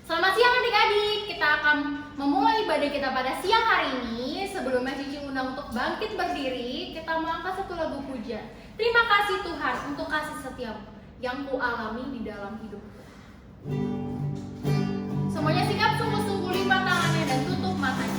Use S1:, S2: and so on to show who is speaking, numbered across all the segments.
S1: Selamat siang adik-adik, kita akan memulai ibadah kita pada siang hari ini. Sebelumnya Cici undang untuk bangkit berdiri, kita mengangkat satu lagu pujian. Terima kasih Tuhan untuk kasih setiamu yang ku alami di dalam hidupku. Semuanya sikap sungguh-sungguh, lipat tangannya dan tutup matanya.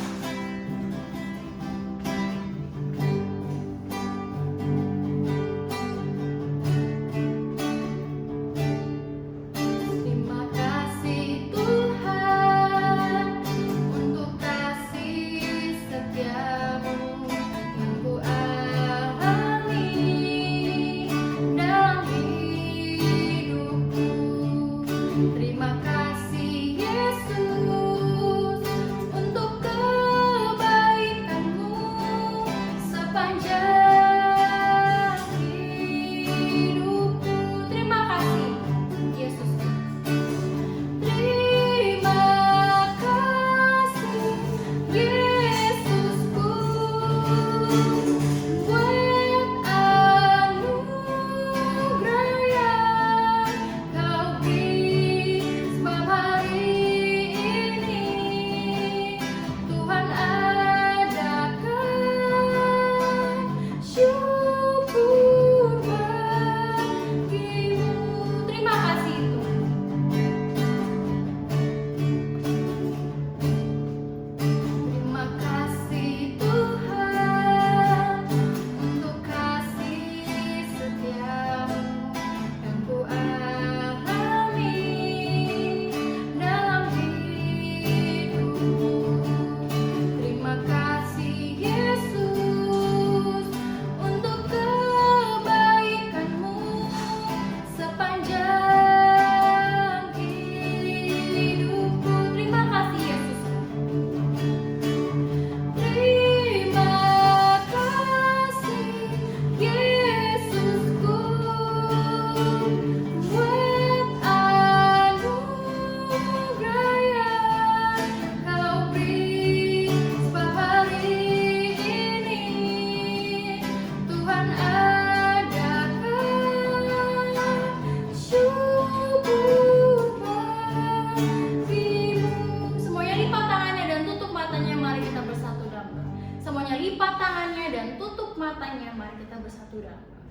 S1: Lipat tangannya dan tutup matanya, mari kita bersatu dalam doa.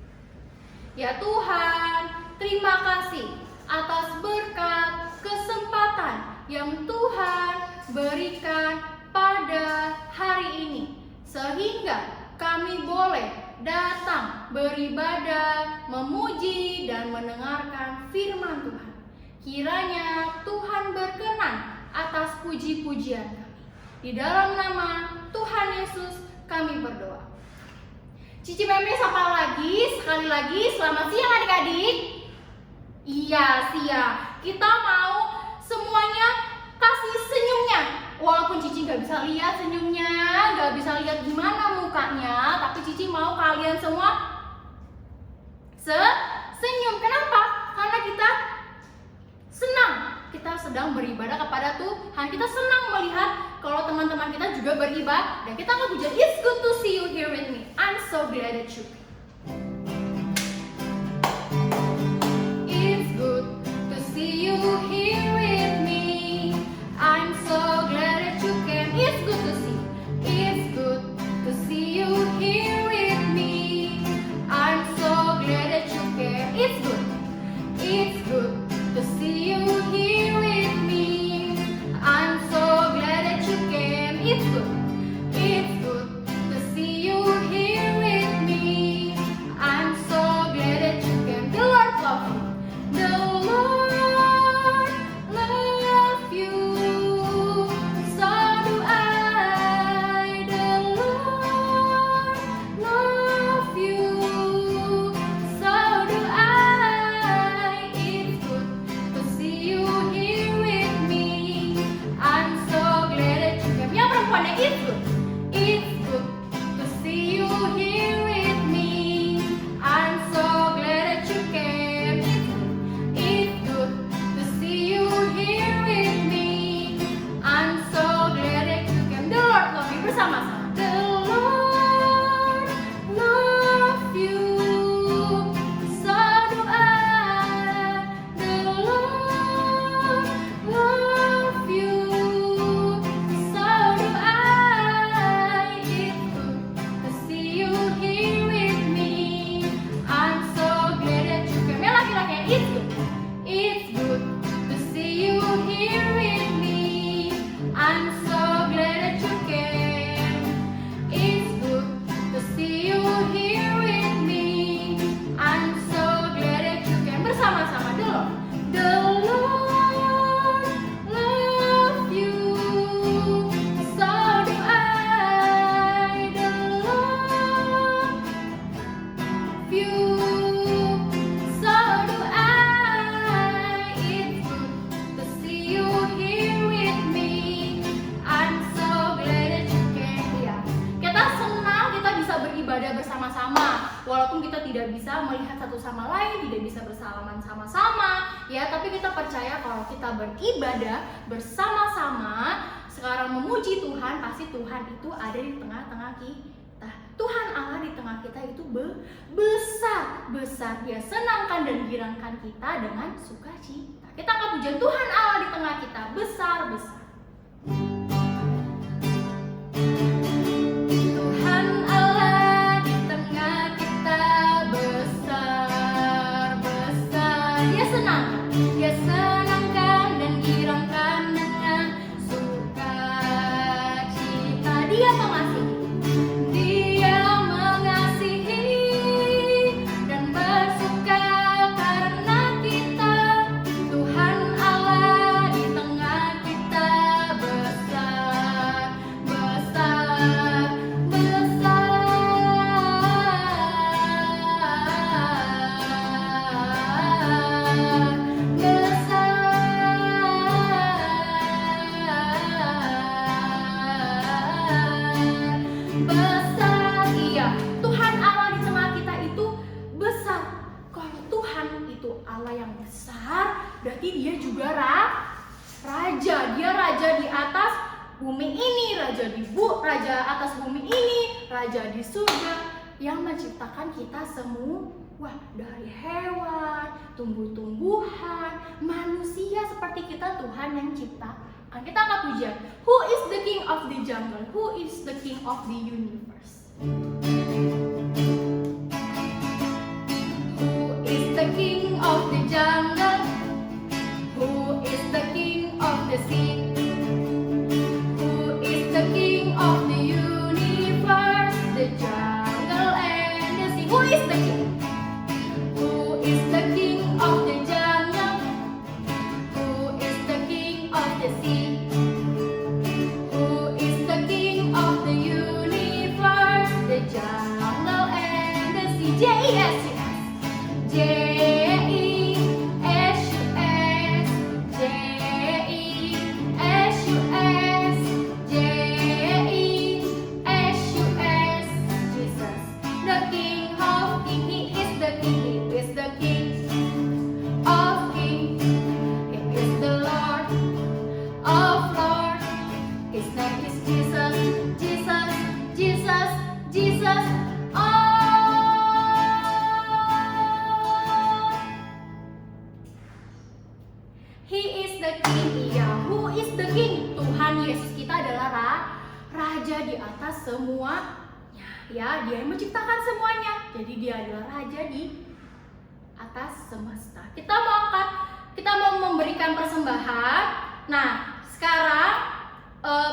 S1: Ya Tuhan, terima kasih atas berkat kesempatan yang Tuhan berikan pada hari ini, sehingga kami boleh datang beribadah, memuji dan mendengarkan firman Tuhan. Kiranya Tuhan berkenan atas puji-pujian kami. Di dalam nama Tuhan Yesus kami berdoa. Cici Meme sapa lagi, sekali lagi selamat siang adik-adik. Iya siang, kita mau semuanya kasih senyumnya. Walaupun Cici gak bisa lihat senyumnya, gak bisa lihat gimana mukanya, tapi Cici mau kalian semua senyum. Kenapa? Karena kita senang, kita sedang beribadah kepada Tuhan. Kita senang melihat kalau teman-teman kita juga beribadah dan kita ngepuja. It's good to see you here with me. I'm so glad that you came. It's good to see you here with me. I'm so glad that you came. It's good to see. It's good to see you here with me. I'm so glad that you came. It's good. It's good to see you here with me. I'm so glad that you came. It's good to see you here with me. walaupun kita tidak bisa melihat satu sama lain, tidak bisa bersalaman sama-sama, ya, tapi kita percaya kalau kita beribadah bersama-sama, sekarang memuji Tuhan, pasti Tuhan itu ada di tengah-tengah kita. Tuhan Allah di tengah kita itu besar. Dia senangkan dan girangkan kita dengan sukacita. Kita angkat pujian, Tuhan Allah di tengah kita besar. Tuhan Allah di tengah kita besar. Dia senangkan dan girangkan dengan sukacita. Dia mengasihi dan bersuka karena kita. Tuhan Allah di tengah kita besar. Iya, Tuhan Allah di tengah kita itu besar. Kalau Tuhan itu Allah yang besar, berarti dia juga raja. Dia raja di atas bumi ini, raja atas bumi ini, raja di surga, yang menciptakan kita semua. Wah, dari hewan, tumbuh-tumbuhan, manusia seperti kita, Tuhan yang ciptakan. Kita akan pujian, Who is the king of the jungle? Who is the king of the universe? Who is the king of the jungle? Who is the king of the sea? Who is the king of the universe? The jungle and the sea. Who is the king? Who is the king of the jungle? Who is the king of the sea? Who is the king of the universe? The jungle and the sea. J-E-S-U-S. J-E-S-U-S. J-E-S-U-S. J-E-S-U-S. Jesus, the King of Kings. He is the King. He is the King of Kings. He is the Lord of Lords. His name is Jesus. Jesus, Jesus, Jesus. He is the King. Iya, who is the King? Tuhan Yesus kita adalah raja di atas semuanya. Ya, dia yang menciptakan semuanya. Jadi dia adalah raja di atas semesta. Kita mau memberikan persembahan. Nah, sekarang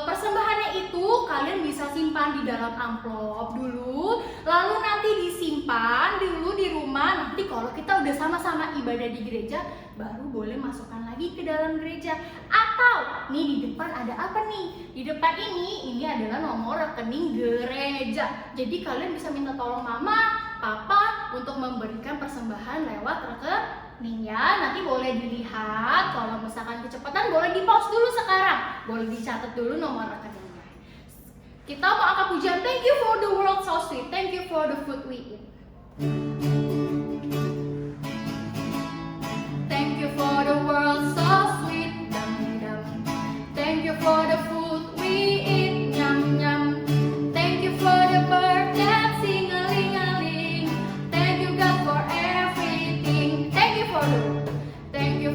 S1: persembahannya itu kalian bisa simpan di dalam amplop dulu, lalu nanti disimpan dulu di rumah. Nanti kalau kita udah sama-sama ibadah di gereja, baru boleh masukkan lagi ke dalam gereja. Atau nih di depan ada apa nih? Di depan ini adalah nomor rekening gereja. Jadi kalian bisa minta tolong mama, papa untuk memberikan persembahan lewat rekening ya. Nanti boleh dilihat, kalau misalkan kecepatan boleh di-pause dulu sekarang. Boleh dicatat dulu nomor rekeningnya. Kita mau angkat pujian, thank you for the world so sweet. Thank you for the food we eat. Thank you for the world so sweet. Dum-dum. Thank you for the food we eat. Nyam-nyam. Thank you for the bird that sing a-ling-a-ling. Thank you God for everything. Thank you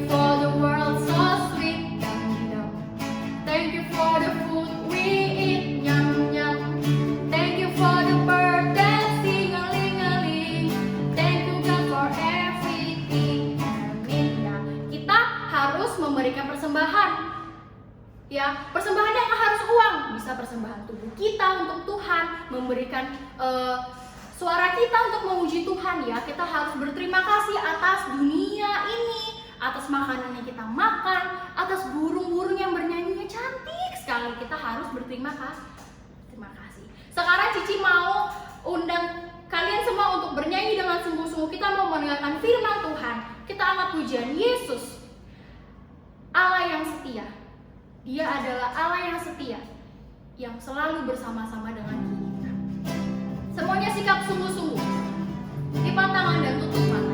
S1: for the world so sweet. Dum-dum. Thank you for the food we eat. Nyam-nyam. Thank you for the bird that sing a-ling-a-ling. Thank you God for everything. Amin ya. Kita harus memberikan persembahan. Ya, persembahannya nggak harus uang, bisa persembahan tubuh kita untuk Tuhan, memberikan suara kita untuk memuji Tuhan ya. Kita harus berterima kasih atas dunia ini, atas makanan yang kita makan, atas burung-burung yang bernyanyinya cantik sekali. Kita harus berterima kasih. Terima kasih. Sekarang Cici mau undang kalian semua untuk bernyanyi dengan sungguh-sungguh. Kita mau mendengarkan firman Tuhan. Kita angkat pujian Yesus, Allah yang setia. Dia adalah Allah yang setia, yang selalu bersama-sama dengan kita. Semuanya sikap sungguh-sungguh. Lipat tangan dan tutup mata.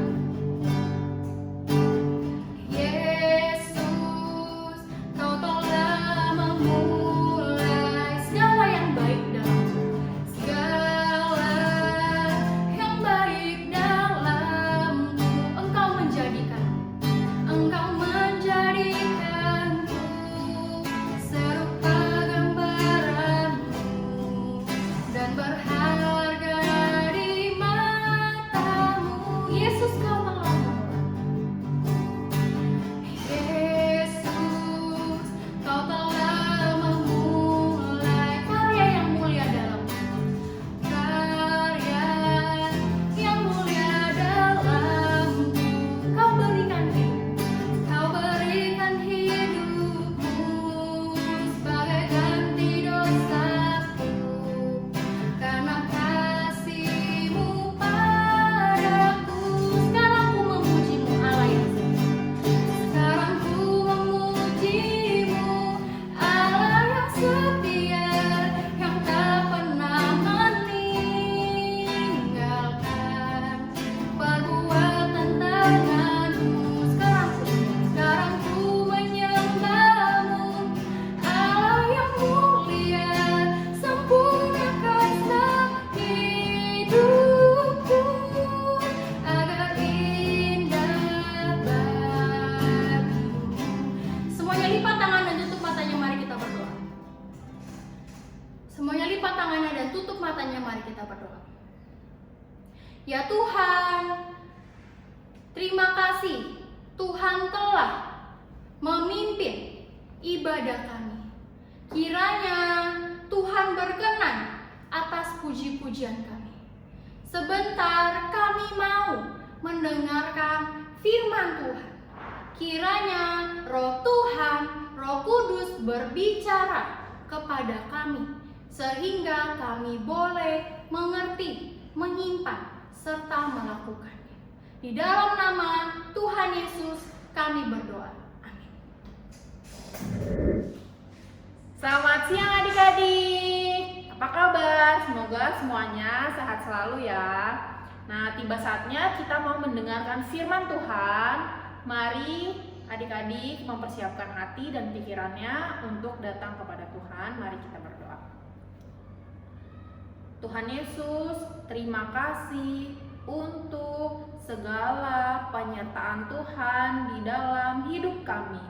S1: Semuanya lipat tangannya dan tutup matanya, mari kita berdoa. Ya Tuhan, terima kasih Tuhan telah memimpin ibadah kami. Kiranya Tuhan berkenan atas puji-pujian kami. Sebentar kami mau mendengarkan firman Tuhan. Kiranya Roh Tuhan, Roh Kudus berbicara kepada kami, sehingga kami boleh mengerti, menyimpan, serta melakukannya. Di dalam nama Tuhan Yesus kami berdoa. Amin.
S2: Selamat siang adik-adik. Apa kabar? Semoga semuanya sehat selalu ya. Nah, tiba saatnya kita mau mendengarkan firman Tuhan. Mari adik-adik mempersiapkan hati dan pikirannya untuk datang kepada Tuhan. Mari kita berdoa. Tuhan Yesus, terima kasih untuk segala penyertaan Tuhan di dalam hidup kami.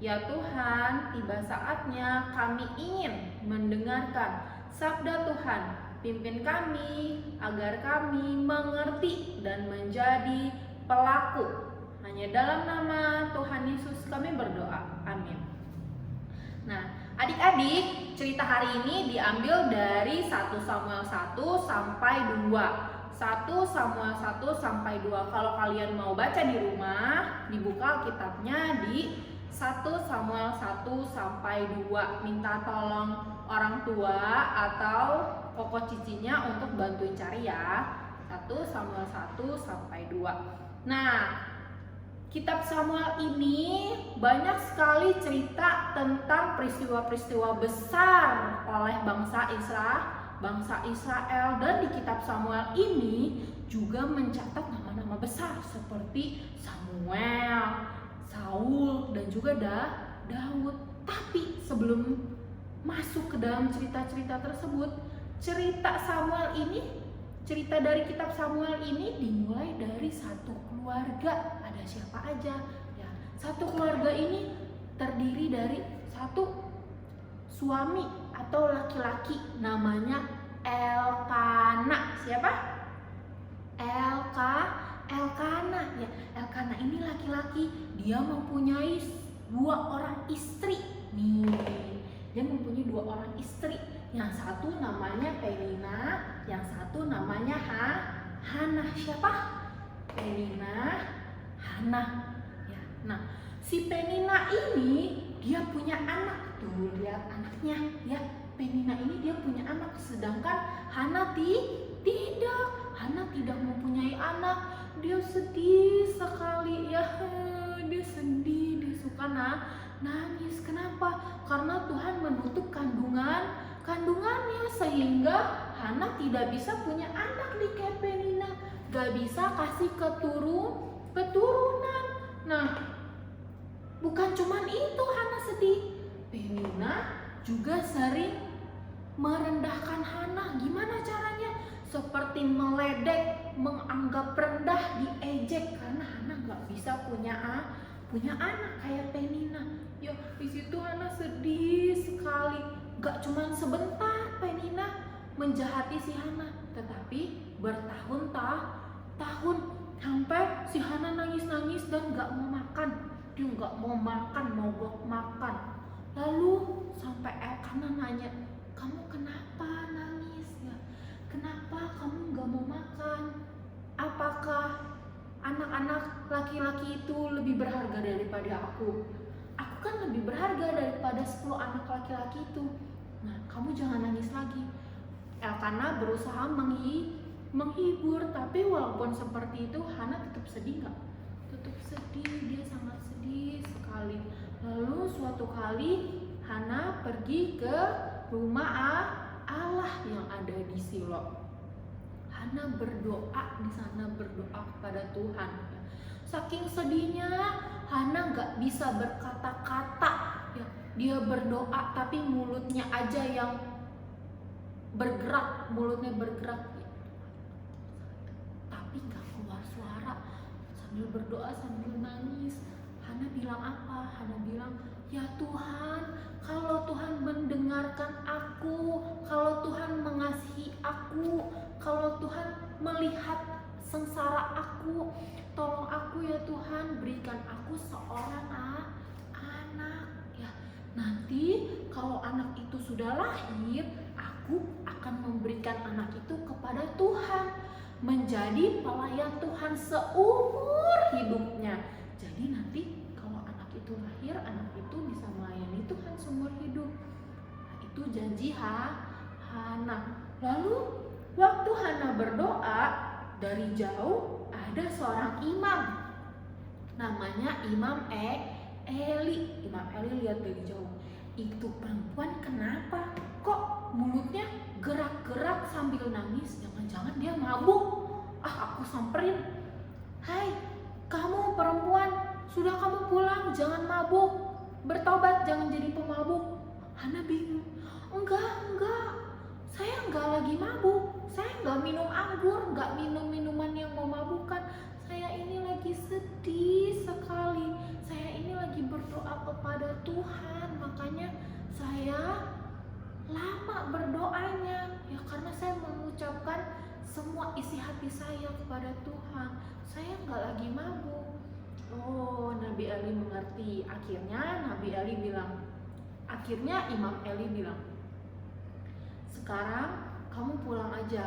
S2: Ya Tuhan, tiba saatnya kami ingin mendengarkan sabda Tuhan. Pimpin kami agar kami mengerti dan menjadi pelaku. Hanya dalam nama Tuhan Yesus kami berdoa. Amin. Nah, adik-adik, cerita hari ini diambil dari 1 Samuel 1 sampai 2. 1 Samuel 1 sampai 2. Kalau kalian mau baca di rumah, dibuka Alkitabnya di 1 Samuel 1 sampai 2. Minta tolong orang tua atau koko cicinya untuk bantuin cari ya. 1 Samuel 1 sampai 2. Nah, Kitab Samuel ini banyak sekali cerita tentang peristiwa-peristiwa besar oleh bangsa Israel, dan di Kitab Samuel ini juga mencatat nama-nama besar seperti Samuel, Saul, dan juga Daud. Tapi sebelum masuk ke dalam cerita-cerita tersebut, cerita dari Kitab Samuel ini dimulai dari satu keluarga. Ada siapa aja? Ya, satu keluarga ini terdiri dari satu suami atau laki-laki namanya Elkana. Siapa? Elkana. Ya, Elkana ini laki-laki. Dia mempunyai 2 orang istri. Nih, dia mempunyai 2 orang istri. Yang satu namanya Penina, yang satu namanya Hana. Siapa? Penina, Hana. Ya. Nah, si Penina ini dia punya anak. Tuh, lihat anaknya ya. Penina ini dia punya anak, sedangkan Hana tidak. Hana tidak mempunyai anak. Dia sedih sekali ya. Dia sedih, dia suka nangis. Kenapa? Karena Tuhan menutup kandungannya, sehingga Hana tidak bisa punya anak di kayak Penina. gak bisa kasih keturunan. Nah, bukan cuman itu Hana sedih, Penina juga sering merendahkan Hana. Gimana caranya? Seperti meledek, menganggap rendah, diejek, karena Hana gak bisa punya anak kayak Penina. Ya, di situ Hana sedih sekali. Gak cuman sebentar Penina menjahati si Hana, tetapi bertahun-tahun sampai si Hana nangis-nangis dan gak mau makan. Dia gak mau makan, mogok makan. Lalu sampai Elkanah nanya, kamu kenapa nangis ya? Kenapa kamu gak mau makan? Apakah anak-anak laki-laki itu lebih berharga daripada aku? Aku kan lebih berharga daripada 10 anak laki-laki itu. Nah, kamu jangan nangis lagi. Elkanah berusaha menghibur, tapi walaupun seperti itu Hana tetap sedih gak? Tetap sedih, dia sangat sedih sekali. Lalu suatu kali Hana pergi ke rumah Allah yang ada di Silo. Hana berdoa di sana, berdoa kepada Tuhan. Saking sedihnya Hana gak bisa berkata-kata. Ya, dia berdoa tapi mulutnya aja yang bergerak, tapi gak keluar suara. Sambil berdoa, sambil nangis, Hana bilang apa? Hana bilang, ya Tuhan, kalau Tuhan mendengarkan aku, kalau Tuhan mengasihi aku, kalau Tuhan melihat sengsara aku, tolong aku ya Tuhan, berikan aku seorang anak. Ya, nanti kalau anak itu sudah lahir, aku akan memberikan anak itu kepada Tuhan, menjadi pelayan Tuhan seumur hidupnya. Jadi nanti kalau anak itu lahir, anak itu bisa melayani Tuhan seumur hidup. Nah, itu janji Hana. Lalu waktu Hana berdoa, dari jauh ada seorang imam, namanya Imam Eli. Imam Eli lihat dari jauh, itu perempuan kenapa? Kok mulutnya gerak-gerak sambil nangis? Jangan-jangan dia mabuk. Aku samperin. Hai, kamu perempuan, sudah kamu pulang, jangan mabuk. Bertobat, jangan jadi pemabuk. Hana bingung. Enggak. Saya enggak lagi mabuk. Saya enggak minum anggur, enggak minum minuman yang memabukkan. Saya ini lagi sedih sekali. Saya ini lagi berdoa kepada Tuhan. Makanya saya lama berdoanya. Ya, karena saya mengucapkan semua isi hati saya kepada Tuhan. Saya enggak lagi mabuk. Oh, Nabi Eli mengerti. Akhirnya Imam Eli bilang, sekarang kamu pulang aja.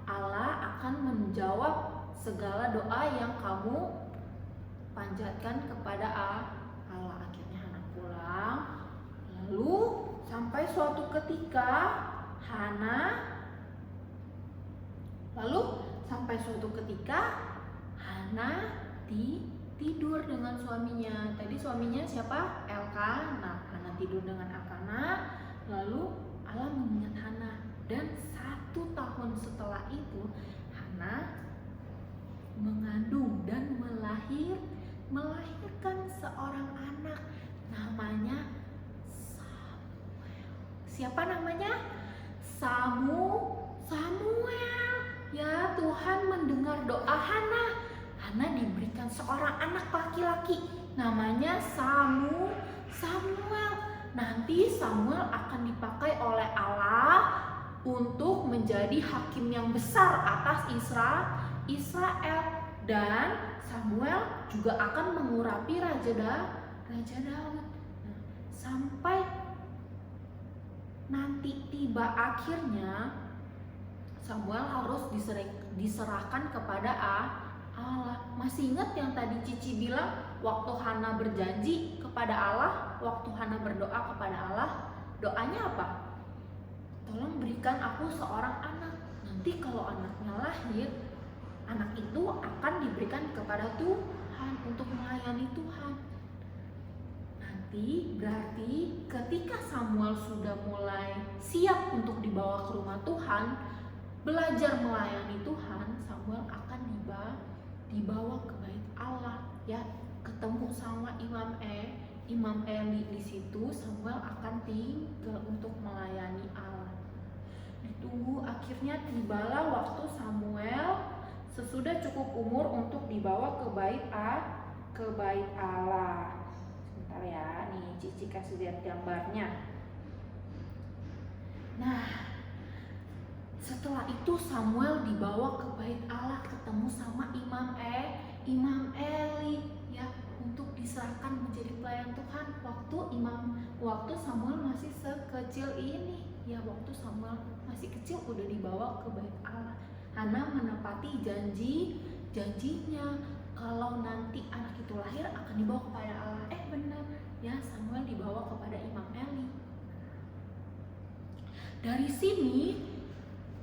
S2: Allah akan menjawab segala doa yang kamu panjatkan kepada Allah. Akhirnya Hana pulang. Lalu sampai suatu ketika Hana tidur dengan suaminya. Tadi suaminya siapa? Elkanah. Hana tidur dengan Elkanah. Lalu Allah mengingat Hana. Dan 1 tahun setelah itu Hana mengandung dan melahirkan seorang anak, namanya Samuel. Siapa namanya? Samuel. Ya, Tuhan mendengar doa Hana. Hana diberikan seorang anak laki-laki, namanya Samuel. Nanti Samuel akan dipakai oleh Allah untuk menjadi hakim yang besar atas Israel, dan Samuel juga akan mengurapi Raja Daud. Nah, sampai nanti tiba akhirnya Samuel harus diserahkan kepada Allah. Masih ingat yang tadi Cici bilang waktu Hana berjanji kepada Allah, waktu Hana berdoa kepada Allah, doanya apa? Tolong berikan aku seorang anak. Nanti kalau anaknya lahir, anak itu akan diberikan kepada Tuhan untuk melayani Tuhan. Nanti berarti ketika Samuel sudah mulai siap untuk dibawa ke rumah Tuhan, belajar melayani Tuhan, Samuel akan dibawa ke bait Allah, ya, ketemu sama Imam Eli di situ. Samuel akan tinggal untuk melayani Allah. Ditunggu, akhirnya tibalah waktu Samuel sesudah cukup umur untuk dibawa ke bait Allah. Sebentar ya, nih Cici kasih lihat gambarnya. Nah, setelah itu Samuel dibawa ke bait Allah, ketemu sama Imam Eli, ya, untuk diserahkan menjadi pelayan Tuhan. Waktu Samuel masih sekecil ini, ya, waktu Samuel masih kecil udah dibawa ke bait Allah. Hana menepati janjinya kalau nanti anak itu lahir akan dibawa kepada Allah. Benar, ya, Samuel dibawa kepada Imam Eli. Dari sini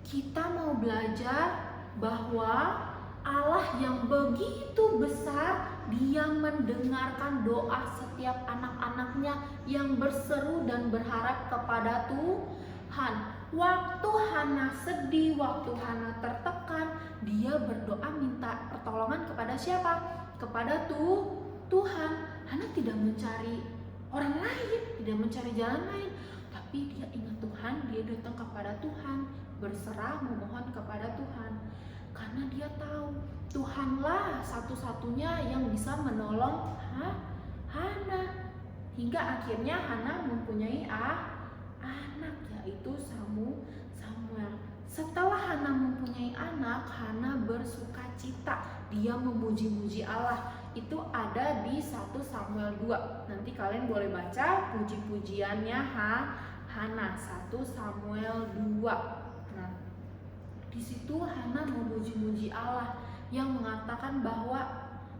S2: kita mau belajar bahwa Allah yang begitu besar, Dia mendengarkan doa setiap anak-anaknya yang berseru dan berharap kepada Tuhan. Waktu Hana sedih, waktu Hana tertekan, dia berdoa minta pertolongan kepada siapa? Kepada Tuhan. Hana tidak mencari orang lain, tidak mencari jalan lain, tapi dia ingat Tuhan, dia datang kepada Tuhan, berserah memohon kepada Tuhan. Karena dia tahu Tuhanlah satu-satunya yang bisa menolong Hana. Hingga akhirnya Hana mempunyai anak, yaitu Samuel. Setelah Hana mempunyai anak, Hana bersuka cita. Dia memuji-muji Allah. Itu ada di 1 Samuel 2. Nanti kalian boleh baca puji-pujiannya Hana, 1 Samuel 2. Nah, di situ Hana memuji-muji Allah yang mengatakan bahwa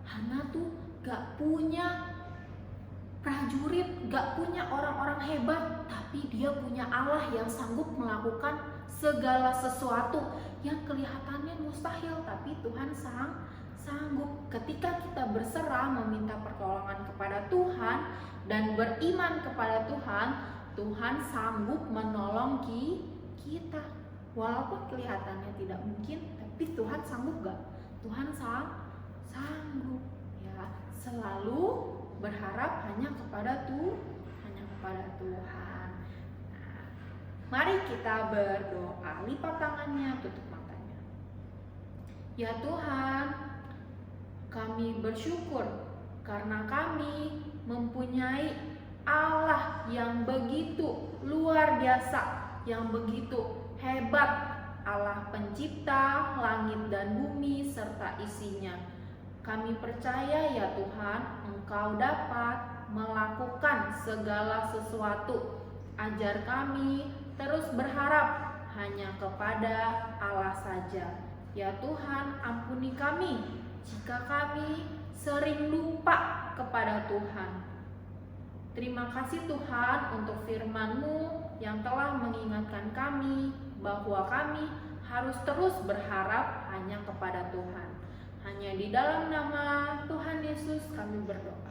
S2: Hana tuh gak punya prajurit, gak punya orang-orang hebat, tapi dia punya Allah yang sanggup melakukan segala sesuatu yang kelihatannya mustahil, tapi Tuhan sanggup. Ketika kita berserah meminta pertolongan kepada Tuhan dan beriman kepada Tuhan, Tuhan sanggup menolong kita. Walaupun kelihatannya tidak mungkin, tapi Tuhan sanggup gak? Tuhan sanggup, ya. Selalu berharap hanya kepada Tuhan. Nah, mari kita berdoa. Lipat tangannya, tutup matanya. Ya Tuhan, kami bersyukur karena kami mempunyai Allah yang begitu luar biasa, yang begitu hebat, Allah pencipta langit dan bumi serta isinya. Kami percaya ya Tuhan, Engkau dapat melakukan segala sesuatu. Ajar kami terus berharap hanya kepada Allah saja. Ya Tuhan, ampuni kami jika kami sering lupa kepada Tuhan. Terima kasih Tuhan untuk firman-Mu yang telah mengingatkan kami bahwa kami harus terus berharap hanya kepada Tuhan. Hanya di dalam nama Tuhan Yesus kami berdoa.